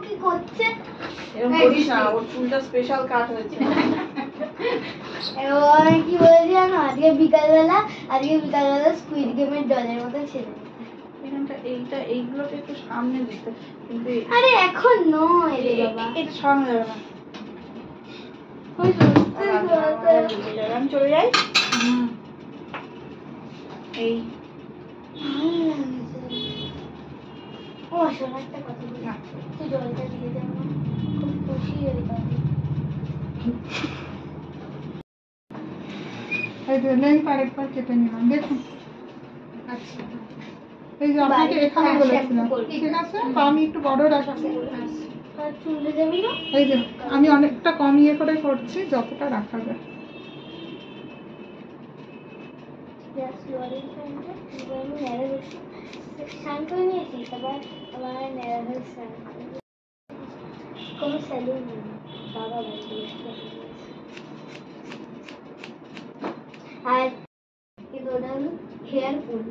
কি করছে এরকম করিস না, ওর চুলটা স্পেশাল কাট হয়েছে। কি বলেছি জানো, আজকে বিকালবেলা স্কুইড গেমের দলের মতো ছেলে। এইগুলোকে একটু সামনে দিতে, কিন্তু আরে এখন নয় রে বাবা, এটা সরানো যাবে না। আমি চলে যাই। এই ও শোনা একটা কথা বলি, তুই জলটা দিয়ে দে, আমার খুব খুশি হয়ে যাবে। এই যে লেন্স আরেকবার কেটে নিলাম, দেখুন। আচ্ছা, এই যে আপনাকে এখানে বলেছিলাম, ঠিক আছে, বা আমি একটু বড় রাখছি। আর চুলে যাবি না? এই যে আমি অনেকটা কম ইয়ে করে করছি, যতটা রাখা যায়। স্নান করে নিয়েছি, তারপর আমার নেড়াভেল স্নান কোনো স্যালুন নেই, বাবা বাড়ি আর কিন্তু ওটা হলো হেয়ার পুল,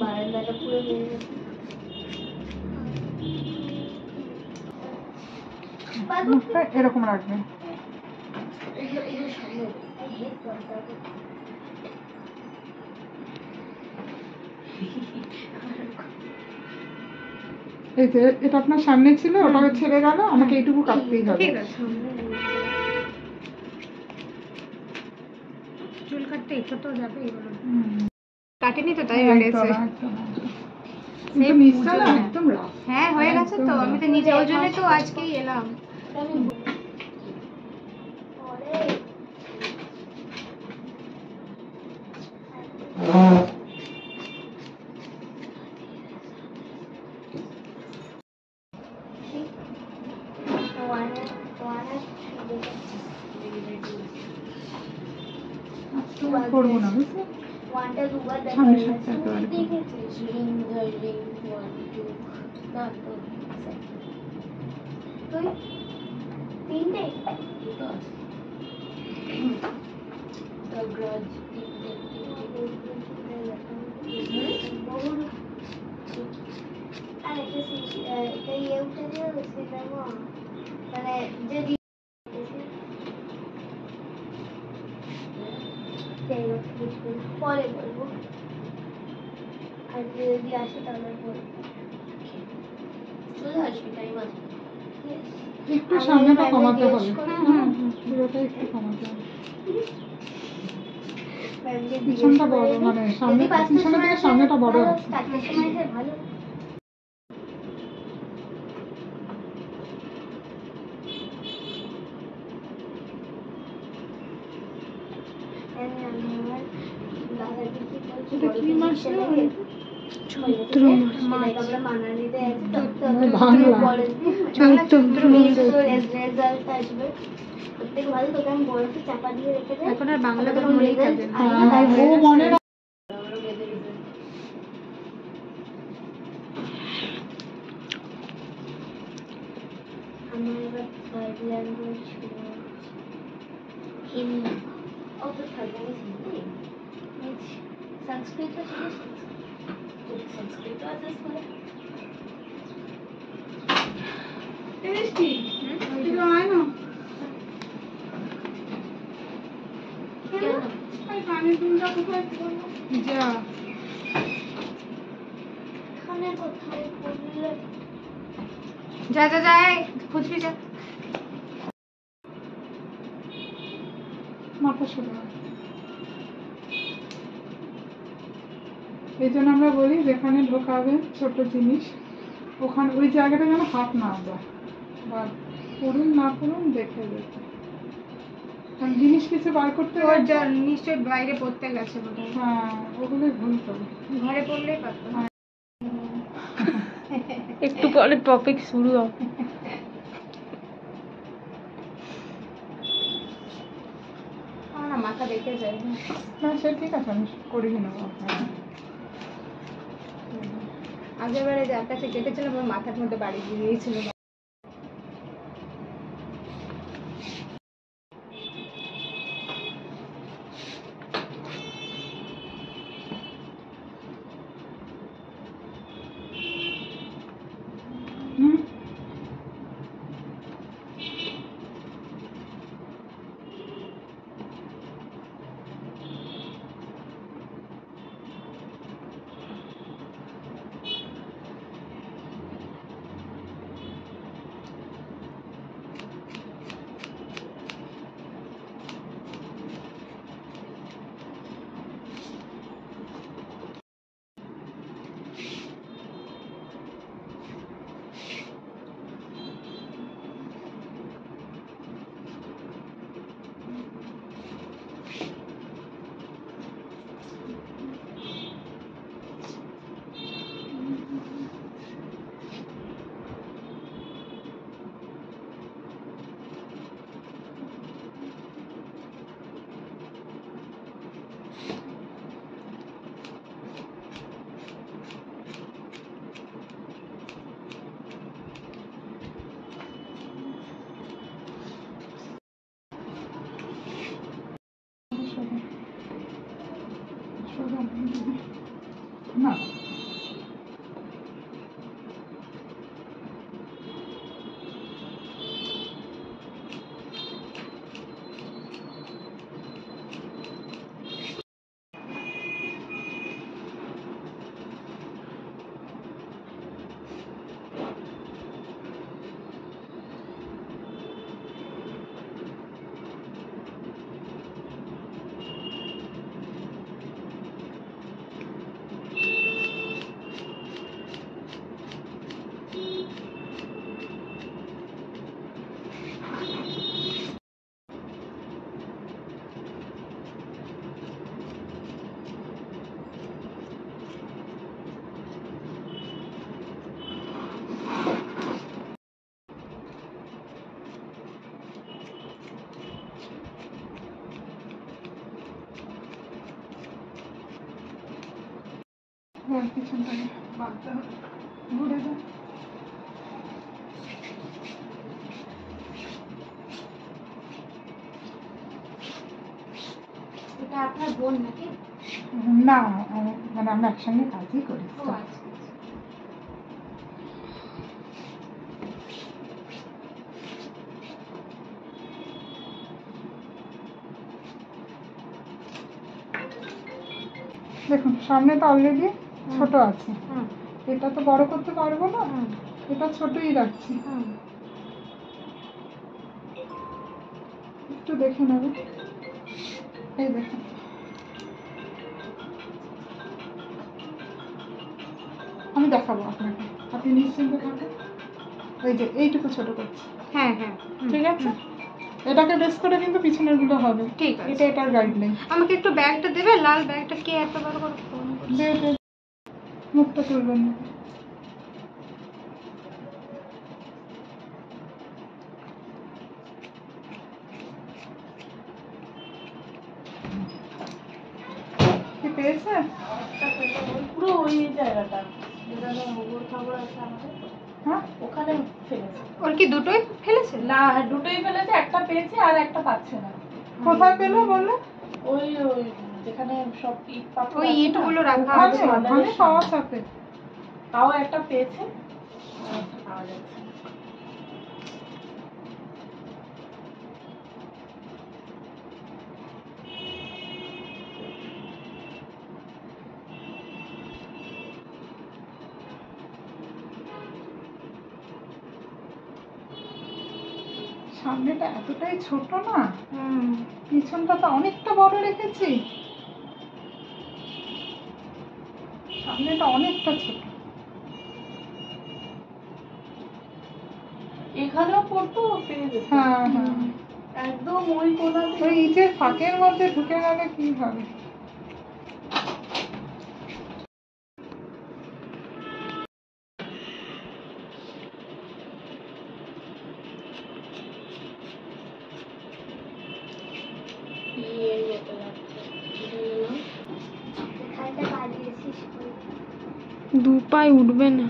বারান্দাটা পুরো বেরিয়ে গেছে। মুখটা এরকম রাখবেন। এগুলো সামনে হেড দরকার। এই যে এটা আপনার সামনে ছিল, ওটাকে ছেড়ে গেল, আমাকে এইটুকু কাটতেই হবে। ঠিক আছে, চুল কাটতে একটু তো যাবে, এগুলো কাটেনি তো তাই হয়ে গেছে। কিন্তু নিচটা না একদম রাফ। হ্যাঁ হয়ে গেছে তো, আমি তো নিজে ওই জন্য তো আজকেই এলাম। করবো না, বুঝলি? ওয়ানটা দুবার সামনে সাথে একেবারে দেখেছিস, রিং রিং 1 2 না তো তুই তিনটে দুটো আছে, দ্য গ্রাজ তিনটে আর এটা ইয়ে উঠেছে সিনেমা, মানে যে পরে বলবো, আর যদি আসে তাহলে বলবো। চলে আসবি, টাইম আছে। একটু সামনেটা কমাতে হবে, পুরোটা একটু কমাতে হবে। পিছনটা বড়, মানে সামনে, পিছনের থেকে সামনেটা বড় আছে। ভালো এটা কি মাস না? চৈত্র মাস, আমরা মানালিতে রেজাল্ট আসবে, প্রত্যেক ভালো তোকে আমি বরফে চাপা দিয়ে রেখে দেয়, এখন আর বাংলা কোনো মনেই থাকে না। ও মনে আমার এবার থার্ড ল্যাঙ্গুয়েজ হিন্দি। ও তো থার্ড ল্যাঙ্গুয়েজ হিন্দি, সংস্কৃত ছিল, সংস্কৃত আছে স্কুলে। যা যা যা খুঁজবি, যা মাথা শুরু। এই জন্য আমরা বলি যেখানে ঢোকাবেন ছোট জিনিস, ওখানে ওই জায়গাটা যেন হাত না যায়, বা করুন না করুন দেখে যেতে। জিনিস কিছু বার করতে নিশ্চয়ই বাইরে পড়তে গেছে বোধ হয়। হ্যাঁ, ওগুলোই ভুল করে, ঘরে পড়লেই পারতো। একটু পরে টপিক শুরু হবে। আমার মাথা দেখে যায় না, সে ঠিক আছে, আমি করিয়ে নেবো। আগের বারে যার কাছে কেটেছিলাম আমার মাথার মধ্যে বাড়ি দিয়ে দিয়েছিল। না পিছনটাকে বাঁধতে হবে, ঘুরে যায়। এটা আপনার বোন নাকি? না মানে আমরা একসঙ্গে কাজই করি। ও আচ্ছা। দেখুন সামনেটা অলরেডি ছোট আছে, হুম এটা তো বড় করতে পারবো না, হুম এটা ছোটই রাখছি। হুম। একটু দেখে নেবে, এই দেখুন আমি দেখাবো আপনাকে, আপনি নিশ্চিন্তে থাকুন। এই যে এইটুকু ছোট করছি, হ্যাঁ হ্যাঁ ঠিক আছে? এটাকে বেস করে কিন্তু পিছনের গুলো হবে, ঠিক আছে। এটা এটার গাইডলাইন। আমাকে একটু ব্যাগটা দেবে, লাল ব্যাগটা কে এত বড় করে ফোন করছে? দে দে, মুখটা তুলবেন না। কি পেয়েছে? পুরো ওই জায়গাটা যেখানে গোবর খাবার আছে আমাদের, হ্যাঁ ওখানে ফেলেছে। ওর কি দুটোই ফেলেছে? না, দুটোই ফেলেছে, একটা পেয়েছে আর একটা পাচ্ছে না। কোথায় পেলো বললে? ওই ওই যেখানে সব ইট পাথর ওই আছে না, ইটগুলো রাখা ওখানে আছে। ওখানে পাওয়া যাবে। তাও একটা পেয়েছে, আর একটা পাওয়া যাচ্ছে না। সামনেটা এতটাই ছোট না, হুম। পিছনটা তো অনেকটা বড় রেখেছি, সামনেটা অনেকটা ছোট। এখানেও পড়তো, পেয়ে যেত। হ্যাঁ হ্যাঁ, একদম ওই কোনা ওই ইটের ফাঁকের মধ্যে ঢুকে গেলে কি হবে? দু পায়ে উঠবে না।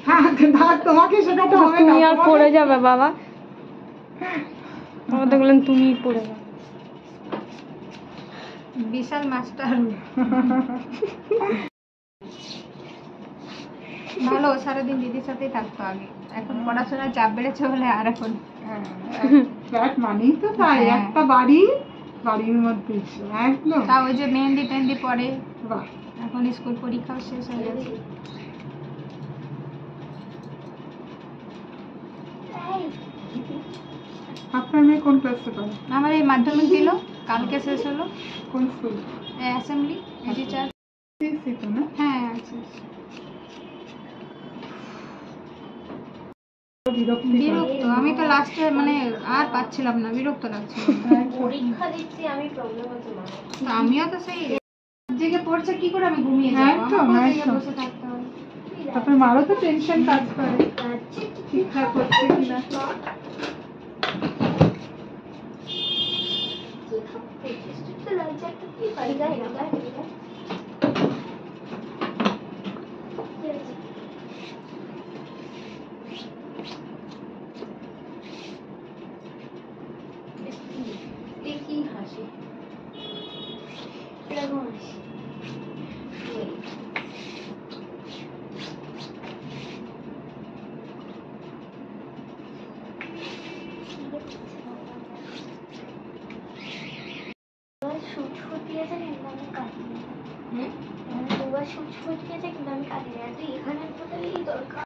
হ্যাঁ তোমাকে শেখাতে হবে না, তুমি আর পড়ে যাবে বাবা, বাবা দেখলেন তুমি পড়ে যাবে। বিশাল মাস্টার। ভালো, সারাদিন দিদির সাথেই থাকতো আগে, এখন পড়াশোনার চাপ বেড়েছে বলে আর এখন ফ্ল্যাট মানেই তো তাই, হ্যাঁ। একটা বাড়ি, বাড়ির মধ্যে একদম। তা ওই যে মেহেন্দি টেহেন্দি পড়ে, বাহ, এখন স্কুল পরীক্ষাও শেষ হয়ে গেছে। আপনার মেয়ে কোন ক্লাসে পড়ে? আমার এই মাধ্যমিক দিল, কালকে শেষ হলো। কোন স্কুল? Assembly teacher. সিসি তো না? হ্যাঁ আছে। বিরক্ত, আমি তো লাস্টে মানে আর পাচ্ছিলাম না, বিরক্ত লাগছিল। পরীক্ষা দিচ্ছি আমি, প্রবলেম হচ্ছে মা। তো আমিও তো সেই জেগে পড়ছে, কি করে আমি ঘুমিয়ে যাবো, একদম, আমাকেও জেগে একদম। বসে থাকতে হবে। তারপরে মারও তো টেনশন কাজ করে, ঠিকঠাক হচ্ছে কিনা। কি এরকম আসে। সুচ দিয়েছে কিন্তু আমি কাটিনি। দুবার সুচ দিয়েছে কিন্তু আমি কাটিনি। আর তুই এখানে কোথায় দরকার